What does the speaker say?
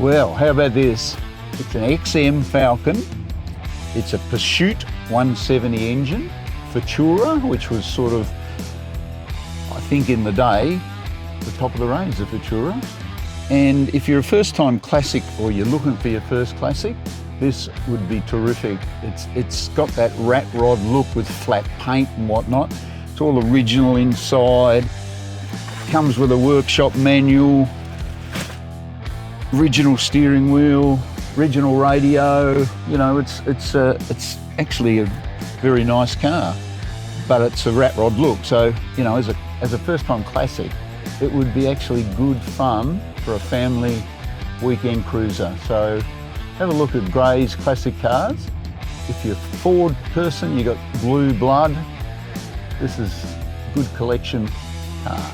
Well, how about this? It's an XM Falcon. It's a Pursuit 170 engine, Futura, which was sort of, I think in the day, the top of the range, the Futura. And if you're a first-time classic or you're looking for your first classic, this would be terrific. It's got that rat rod look with flat paint and whatnot. It's all original inside. Comes with a workshop manual, original steering wheel, original radio. You know, it's actually a very nice car, but it's a rat rod look. So, you know, as a first-time classic, it would be actually good fun for a family weekend cruiser. So have a look at Gray's classic cars. If you're a Ford person, you got blue blood, this is a good collection car.